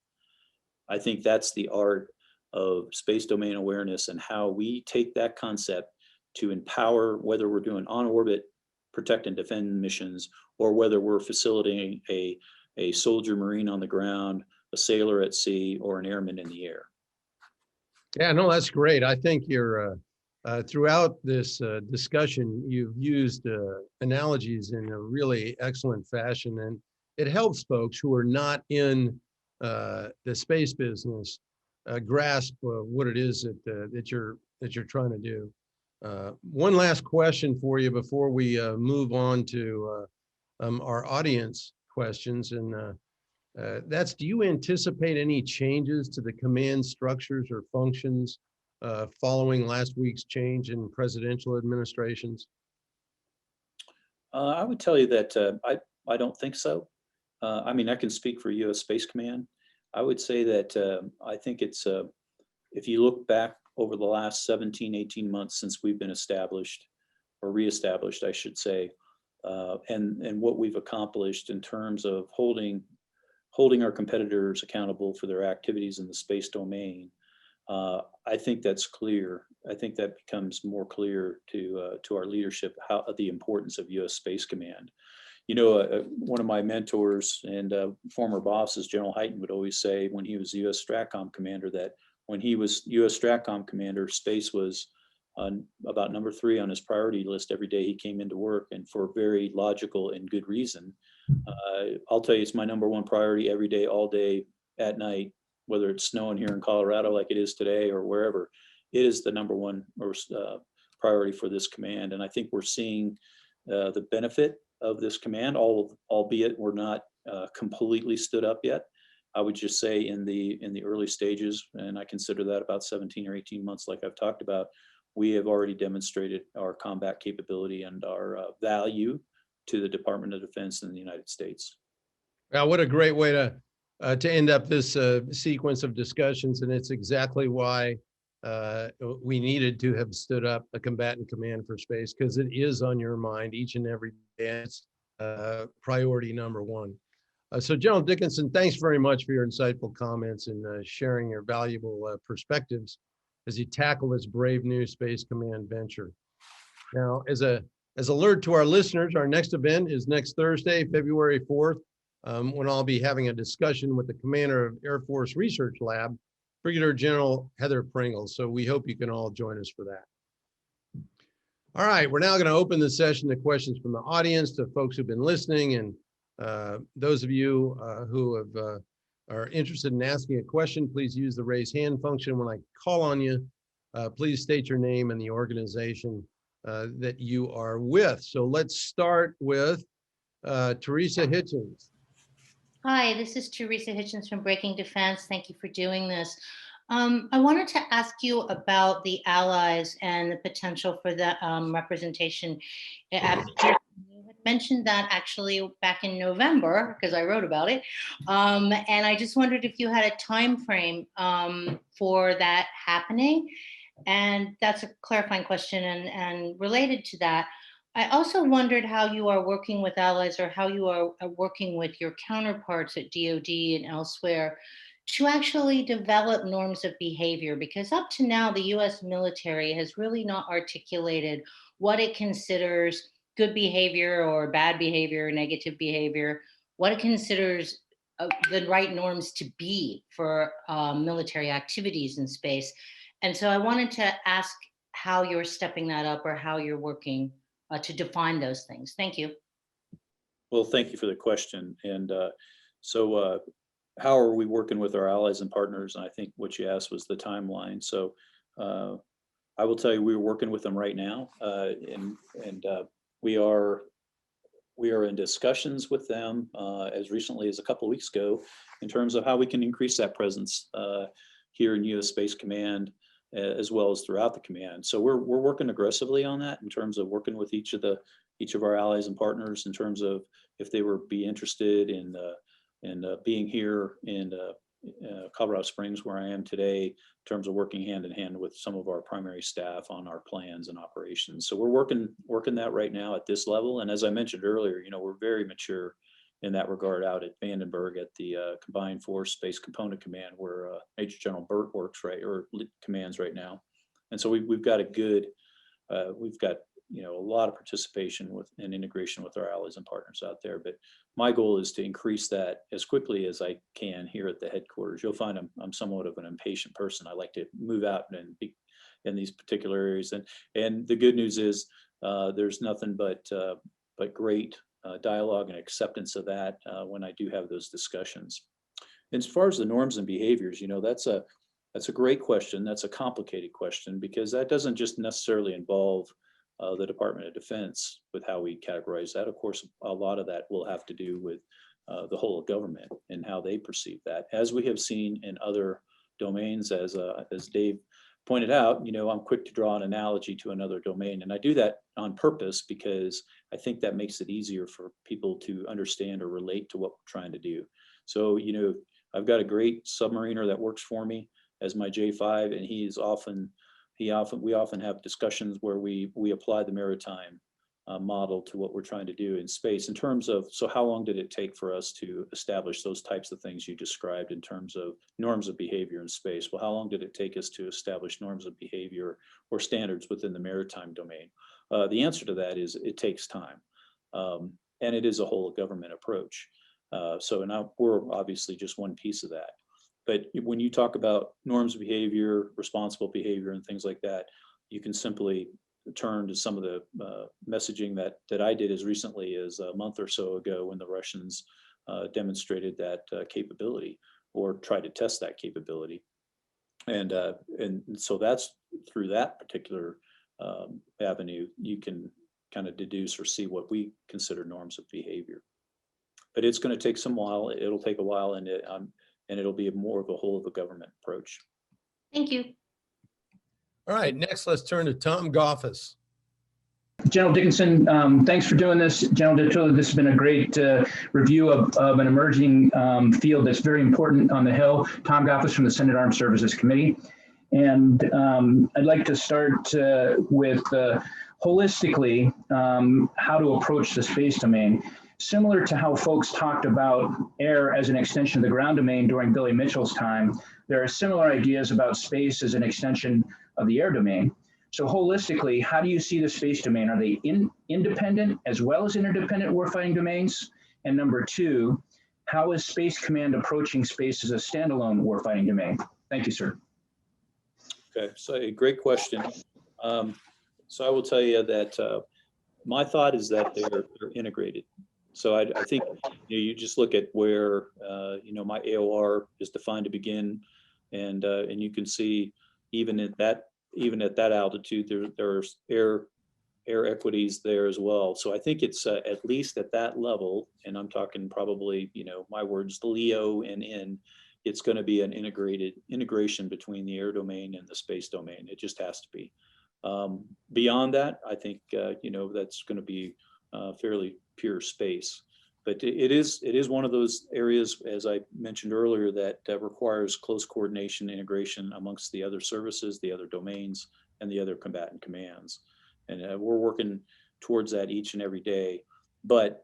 I think that's the art of space domain awareness and how we take that concept to empower, whether we're doing on-orbit protect and defend missions, or whether we're facilitating a soldier Marine on the ground, a sailor at sea, or an airman in the air. Yeah, no, that's great. I think you're throughout this discussion, you've used analogies in a really excellent fashion, and it helps folks who are not in the space business grasp what it is that you're trying to do. One last question for you before we move on to our audience questions, and that's, do you anticipate any changes to the command structures or functions following last week's change in presidential administrations? I would tell you that I don't think so. I mean, I can speak for U.S. Space Command. I would say that I think it's, if you look back over the last 17, 18 months since we've been established, or reestablished, I should say, and what we've accomplished in terms of holding our competitors accountable for their activities in the space domain. I think that's clear. I think that becomes more clear to our leadership the importance of U.S. Space Command. One of my mentors and former bosses, General Hyten, would always say when he was U.S. Stratcom commander that when he was U.S. Stratcom commander, space was about number 3 on his priority list every day he came into work, and for very logical and good reason. I'll tell you, it's my number 1 priority every day, all day, at night, whether it's snowing here in Colorado like it is today or wherever. It is the number 1 priority for this command, and I think we're seeing the benefit of this command, albeit we're not completely stood up yet. I would just say in the early stages, and I consider that about 17 or 18 months, like I've talked about, we have already demonstrated our combat capability and our value to the Department of Defense in the United States. Well, what a great way to end up this sequence of discussions, and it's exactly why we needed to have stood up a combatant command for space, because it is on your mind each and every day. It's priority number 1. So General Dickinson, thanks very much for your insightful comments and sharing your valuable perspectives as you tackle this brave new Space Command venture. Now, as alert to our listeners, our next event is next Thursday, February 4th, when I'll be having a discussion with the commander of Air Force Research Lab, Brigadier General Heather Pringles. So we hope you can all join us for that. All right, we're now going to open the session to questions from the audience, to folks who've been listening, and those of you who are interested in asking a question, please use the raise hand function. When I call on you, please state your name and the organization that you are with. So let's start with Teresa Hitchens. Hi, this is Teresa Hitchens from Breaking Defense. Thank you for doing this. I wanted to ask you about the allies and the potential for the representation. You had mentioned that actually back in November, because I wrote about it. And I just wondered if you had a time frame for that happening. And that's a clarifying question. And related to that, I also wondered how you are working with allies, or how you are working with your counterparts at DoD and elsewhere to actually develop norms of behavior, because up to now, the US military has really not articulated what it considers good behavior or bad behavior, or negative behavior, what it considers the right norms to be for military activities in space. And so I wanted to ask how you're stepping that up, or how you're working to define those things. Thank you. Well, thank you for the question. And so how are we working with our allies and partners? And I think what you asked was the timeline. So I will tell you, we're working with them right now. And we are in discussions with them as recently as a couple of weeks ago in terms of how we can increase that presence here in U.S. Space Command, as well as throughout the command. So we're working aggressively on that in terms of working with each of our allies and partners in terms of if they would be interested in being here in Colorado Springs, where I am today, in terms of working hand in hand with some of our primary staff on our plans and operations. So we're working that right now at this level. And as I mentioned earlier, we're very mature in that regard out at Vandenberg at the Combined Force Space Component Command, where Major General Burt works commands right now. And so we've got a lot of participation with and integration with our allies and partners out there. But my goal is to increase that as quickly as I can here at the headquarters. You'll find I'm somewhat of an impatient person. I like to move out and be in these particular areas. And the good news is there's nothing but great dialogue and acceptance of that when I do have those discussions. As far as the norms and behaviors, that's a great question. That's a complicated question, because that doesn't just necessarily involve the Department of Defense with how we categorize that. Of course, a lot of that will have to do with the whole of government and how they perceive that. As we have seen in other domains, as Dave pointed out, I'm quick to draw an analogy to another domain. And I do that on purpose because I think that makes it easier for people to understand or relate to what we're trying to do. So, I've got a great submariner that works for me as my J5, and we often have discussions where we apply the maritime model to what we're trying to do in space in terms of, so how long did it take for us to establish those types of things you described in terms of norms of behavior in space? Well, how long did it take us to establish norms of behavior or standards within the maritime domain? The answer to that is it takes time. And it is a whole of government approach. So now we're obviously just one piece of that. But when you talk about norms of behavior, responsible behavior, and things like that, you can simply turn to some of the messaging that I did as recently as a month or so ago when the Russians demonstrated that capability or tried to test that capability. And so that's through that particular avenue, you can kind of deduce or see what we consider norms of behavior. But it's going to take some while. It'll take a while, and it'll be more of a whole of the government approach. Thank you. All right, next let's turn to Tom Goffis. General Dickinson, thanks for doing this. General Dickinson, this has been a great review of an emerging field that's very important on the Hill. Tom Goffis from the Senate Armed Services Committee. And I'd like to start with holistically how to approach the space domain. Similar to how folks talked about air as an extension of the ground domain during Billy Mitchell's time, there are similar ideas about space as an extension of the air domain. So holistically, how do you see the space domain? Are they independent as well as interdependent warfighting domains? And number two, how is Space Command approaching space as a standalone warfighting domain? Thank you, sir. Okay, so a great question. So I will tell you that my thought is that they're integrated. So I think you just look at where my AOR is defined to begin, and you can see even at that altitude there's air equities there as well. So I think it's at least at that level, and I'm talking probably my words, LEO and N. It's going to be an integration between the air domain and the space domain. It just has to be. Beyond that, I think that's going to be fairly pure space. But it is one of those areas, as I mentioned earlier, that requires close coordination, integration amongst the other services, the other domains, and the other combatant commands. And we're working towards that each and every day. But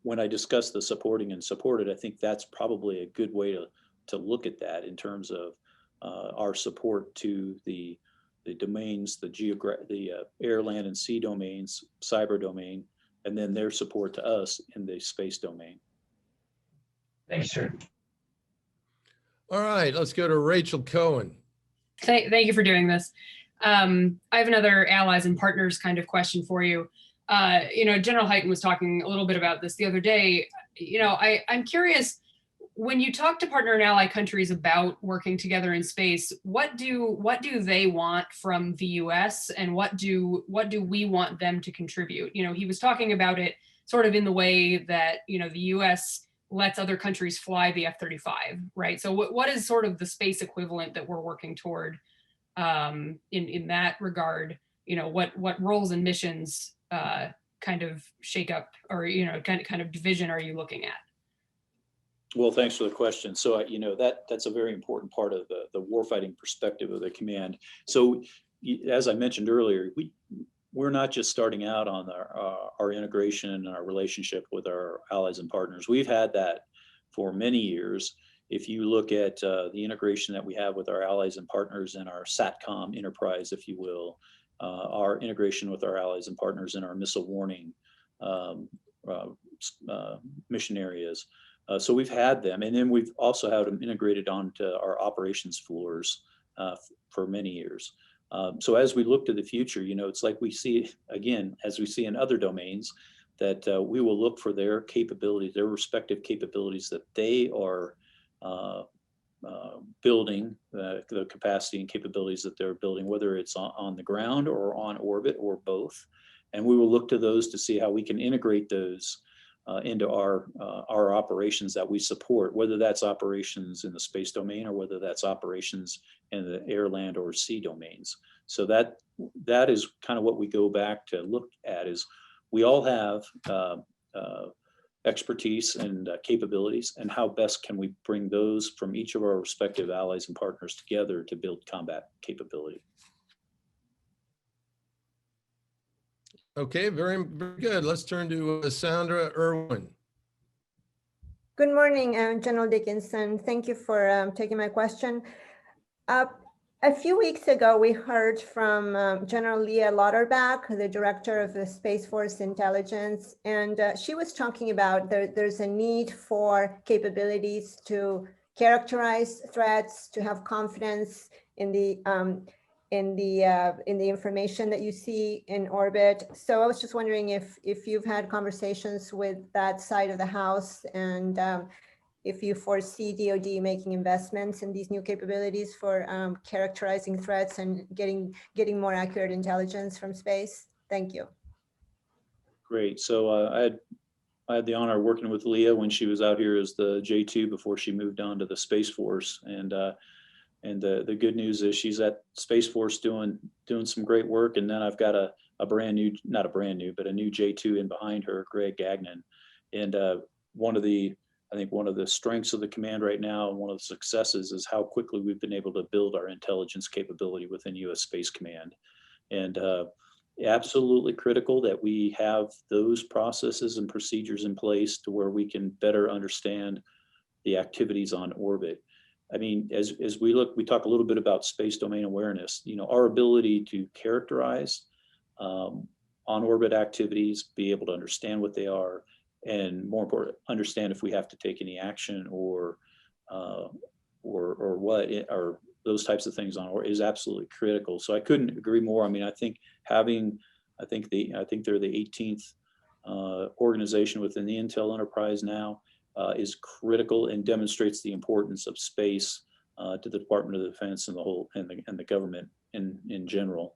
when I discuss the supporting and supported, I think that's probably a good way to look at that in terms of our support to the domains, the air, land, and sea domains, cyber domain, and then their support to us in the space domain. Thanks, sir. All right, let's go to Rachel Cohen. Thank you for doing this. I have another allies and partners kind of question for you. General Hyten was talking a little bit about this the other day. I'm curious, when you talk to partner and ally countries about working together in space, what do they want from the US, and what do we want them to contribute? He was talking about it sort of in the way that, the US lets other countries fly the F-35, right? So what is sort of the space equivalent that we're working toward in that regard? What roles and missions kind of shake up, or kind of division are you looking at? Well, thanks for the question. So, that's a very important part of the warfighting perspective of the command. So, as I mentioned earlier, we're not just starting out on our integration and our relationship with our allies and partners. We've had that for many years. If you look at the integration that we have with our allies and partners in our SATCOM enterprise, if you will, our integration with our allies and partners in our missile warning mission areas. So we've had them, and then we've also had them integrated onto our operations floors for many years. So as we look to the future, it's like we see, again, as we see in other domains, that we will look for their capabilities, their respective capabilities that they are building, the capacity and capabilities that they're building, whether it's on the ground or on orbit or both. And we will look to those to see how we can integrate those into our operations that we support, whether that's operations in the space domain or whether that's operations in the air, land, or sea domains. So that is kind of what we go back to look at, is we all have expertise and capabilities, and how best can we bring those from each of our respective allies and partners together to build combat capability. Okay, very, very good. Let's turn to Sandra Irwin. Good morning, General Dickinson. Thank you for taking my question. A few weeks ago, we heard from General Leah Lauterbach, the director of the Space Force Intelligence, and she was talking about there's a need for capabilities to characterize threats, to have confidence in the information that you see in orbit. So I was just wondering if you've had conversations with that side of the house, and if you foresee DoD making investments in these new capabilities for characterizing threats and getting more accurate intelligence from space. Thank you. Great. So I had the honor of working with Leah when she was out here as the J2 before she moved on to the Space Force. And the good news is she's at Space Force doing some great work. And then I've got a brand new, not a brand new, but a new J2 in behind her, Greg Gagnon. And I think one of the strengths of the command right now, and one of the successes, is how quickly we've been able to build our intelligence capability within U.S. Space Command. And absolutely critical that we have those processes and procedures in place to where we can better understand the activities on orbit. I mean, as we look, we talk a little bit about space domain awareness. You know, our ability to characterize on-orbit activities, be able to understand what they are, and more important, understand if we have to take any action or those types of things on orbit is absolutely critical. So I couldn't agree more. I mean, I think they're the 18th organization within the Intel enterprise now. Is critical and demonstrates the importance of space to the Department of Defense and the government in general.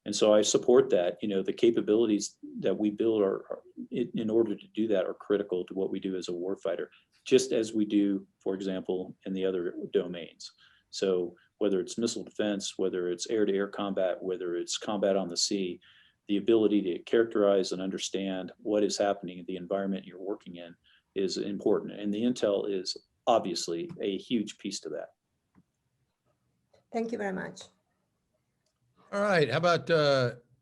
And so I support that. You know, the capabilities that we build are in order to do that are critical to what we do as a warfighter, just as we do, for example, in the other domains. So whether it's missile defense, whether it's air-to-air combat, whether it's combat on the sea, the ability to characterize and understand what is happening in the environment you're working in is important. And the Intel is obviously a huge piece to that. Thank you very much. All right, how about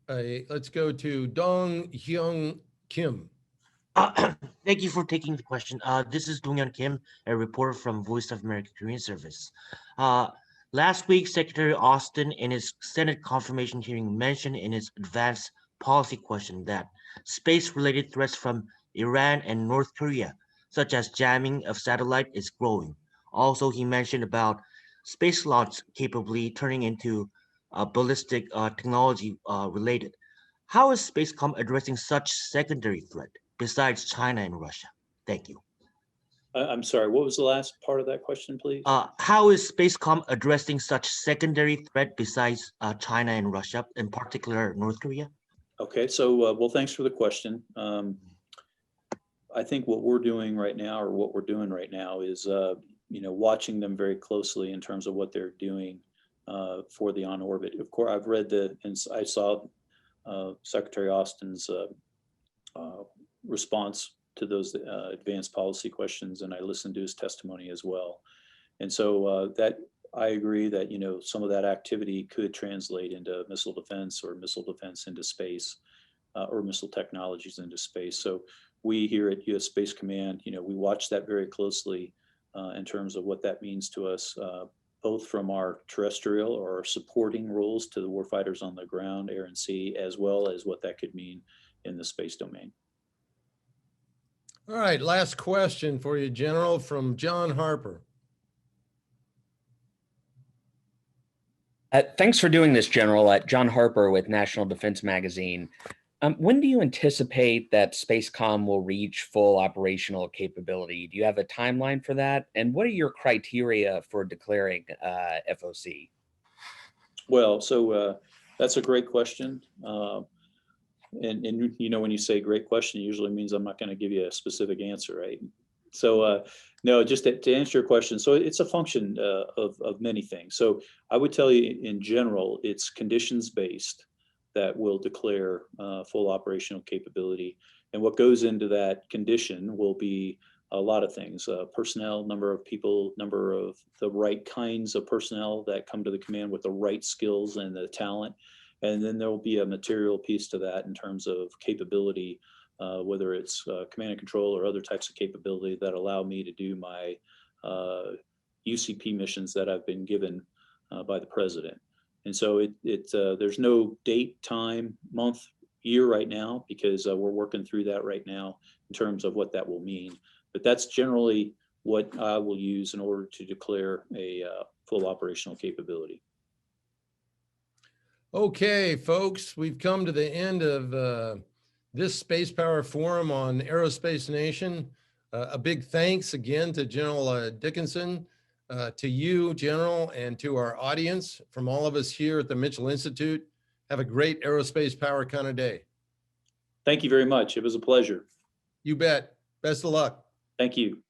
let's go to Dong Hyung Kim. Thank you for taking the question. This is Dong-Hyun Kim, a reporter from Voice of America Korean Service. Last week, Secretary Austin, in his Senate confirmation hearing, mentioned in his advanced policy question that space-related threats from Iran and North Korea, such as jamming of satellite, is growing. Also, he mentioned about space launch capability turning into ballistic technology related. How is Spacecom addressing such secondary threat besides China and Russia? Thank you. I'm sorry, what was the last part of that question, please? How is Spacecom addressing such secondary threat besides China and Russia, in particular North Korea? Okay, so well, thanks for the question. I think what we're doing right now, is watching them very closely in terms of what they're doing for the on-orbit. Of course, I've read and I saw Secretary Austin's response to those advanced policy questions, and I listened to his testimony as well. And so that I agree that some of that activity could translate into missile defense or missile defense into space, or missile technologies into space. So we here at U.S. Space Command, we watch that very closely in terms of what that means to us, both from our terrestrial or our supporting roles to the warfighters on the ground, air and sea, as well as what that could mean in the space domain. All right, last question for you, General, from John Harper. Thanks for doing this, General. John Harper with National Defense Magazine. When do you anticipate that Spacecom will reach full operational capability? Do you have a timeline for that? And what are your criteria for declaring FOC? Well, so that's a great question. And when you say great question, it usually means I'm not going to give you a specific answer, right? So no, just to answer your question, so it's a function of many things. So I would tell you in general, it's conditions based that will declare full operational capability. And what goes into that condition will be a lot of things, personnel, number of people, number of the right kinds of personnel that come to the command with the right skills and the talent. And then there will be a material piece to that in terms of capability, whether it's command and control or other types of capability that allow me to do my UCP missions that I've been given by the president. And so there's no date, time, month, year right now, because we're working through that right now in terms of what that will mean. But that's generally what I will use in order to declare a full operational capability. Okay, folks, we've come to the end of this Spacepower Forum on Aerospace Nation. A big thanks again to General Dickinson, to you, General, and to our audience. From all of us here at the Mitchell Institute, have a great aerospace power kind of day. Thank you very much. It was a pleasure. You bet. Best of luck. Thank you.